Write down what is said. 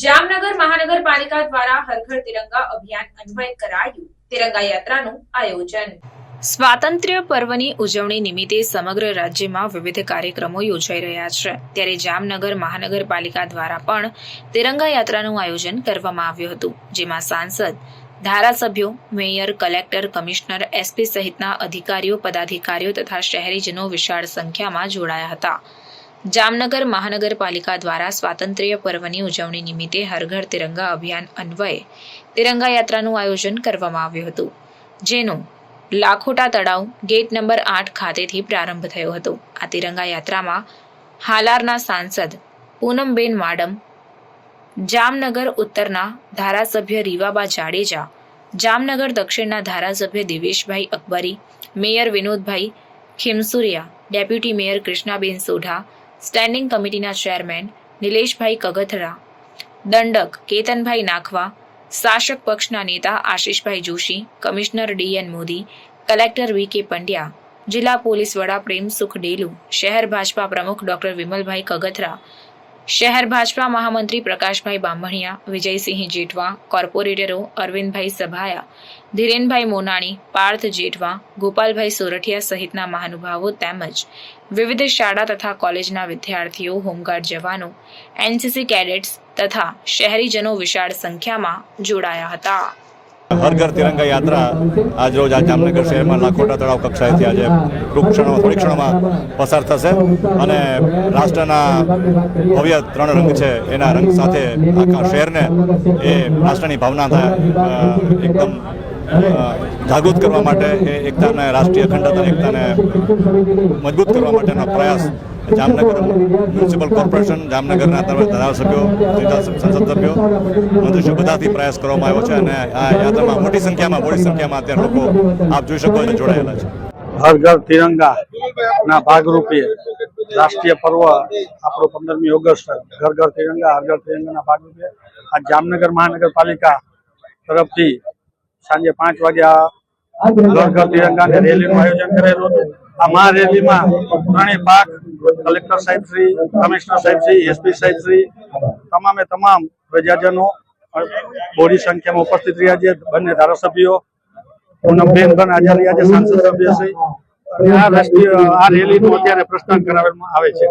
જામનગર મહાનગરપાલિકા દ્વારા હર ઘર તિરંગા અભિયાન અન્વયે કરાયું તિરંગા યાત્રાનું આયોજન। સ્વાતંત્ર્ય પર્વની ઉજવણી નિમિત્તે સમગ્ર રાજ્યમાં વિવિધ કાર્યક્રમો યોજાઈ રહ્યા છે, ત્યારે જામનગર મહાનગરપાલિકા દ્વારા પણ તિરંગા યાત્રાનું આયોજન કરવામાં આવ્યું હતું, જેમાં સાંસદ, ધારાસભ્યો, મેયર, કલેક્ટર, કમિશનર, એસપી સહિતના અધિકારીઓ, પદાધિકારીઓ તથા શહેરીજનો વિશાળ સંખ્યામાં જોડાયા હતા। જામનગર મહાનગરપાલિકા દ્વારા સ્વાતંત્ર્ય પર્વની ઉજવણી નિમિત્તે હર ઘર તિરંગા અભિયાન અન્વયે તિરંગા યાત્રાનું આયોજન કરવામાં આવ્યું હતું, જેનો લાખોટા તળાવ ગેટ નંબર 8 ખાતેથી પ્રારંભ થયો હતો। આ તિરંગા યાત્રામાં હાલારના સાંસદ પૂનમબેન માડમ, જામનગર ઉત્તરના ધારાસભ્ય રીવાબા જાડેજા, જામનગર દક્ષિણના ધારાસભ્ય Diveshbhai Akbari, mayor Vinodbhai Khimsuriya, deputy mayor Krishnaben Sodha, standing કમિટીના ચેરમેન નિલેશભાઈ કગથરા, દંડક કેતનભાઈ નાખવા, શાસક પક્ષના નેતા Ashishbhai Joshi, commissioner D N Modi, collector V K Pandya, જિલ્લા પોલીસ વડા પ્રેમ સુખ ડેલુ, શહેર ભાજપા પ્રમુખ ડોક્ટર વિમલભાઈ કગથરા, શહેર ભાજપા મહામંત્રી પ્રકાશભાઈ બામણિયા, વિજયસિંહ જેઠવા, કોર્પોરેટરો અરવિંદભાઈ સભાયા, ધીરેનભાઈ મોનાણી, પાર્થ જેઠવા, ગોપાલભાઈ સોરઠિયા સહિતના મહાનુભાવો તેમજ વિવિધ શાળા તથા કોલેજના વિદ્યાર્થીઓ, હોમગાર્ડ જવાનો, એનસીસી કેડેટ્સ તથા શહેરીજનો વિશાળ સંખ્યામાં જોડાયા હતા। હર ઘર તિરંગા યાત્રા આજ રોજ જામનગર શહેરમાં લાખોટા તળાવ કક્ષાએથી આજે ટૂંક ક્ષણોમાં થોડી ક્ષણોમાં પસાર થશે અને રાષ્ટ્રના ભવ્ય 3 રંગ છે એના રંગ સાથે આખા શહેરને એ રાષ્ટ્રની ભાવના એકદમ જાગૃત કરવા માટે એ એકતાને, રાષ્ટ્રીય અખંડતા એકતાને મજબૂત કરવા માટેનો પ્રયાસ જામનગર મ્યુનિસિપલ કોર્પોરેશન, જામનગરના ધારાસભ્યો, સંસદ સભ્યો, મંત્રીશ્રીઓ બધાથી પ્રયાસ કરવામાં આવ્યો છે અને આ યાત્રામાં મોટી સંખ્યામાં અત્યારે લોકો આપ જોઈ શકો છો જોડાયેલા છે। હર ઘર તિરંગા ના ભાગરૂપે રાષ્ટ્રીય પર્વ આપણો 15મી ઓગસ્ટ ઘર ઘર તિરંગા હર ઘર તિરંગાના ભાગરૂપે આ જામનગર મહાનગરપાલિકા તરફથી સાંજે 5 વાગ્યા ઘર ઘર તિરંગાની રેલીનું આયોજન કરેલું હતું। આ મહારેલીમાં ત્રણેય ભાગ કલેક્ટર સાહેબ શ્રી, કમિશનર સાહેબ શ્રી, એસપી સાહેબ શ્રી, તમામ પ્રજાજનો બોડી સંખ્યામાં ઉપસ્થિત રહ્યા છે। બંને ધારાસભ્યો પૂનમબેન આજે સાંસદ સભ્ય શ્રી આ રેલીનું અત્યારે પ્રસ્થાન કરાવવામાં આવે છે।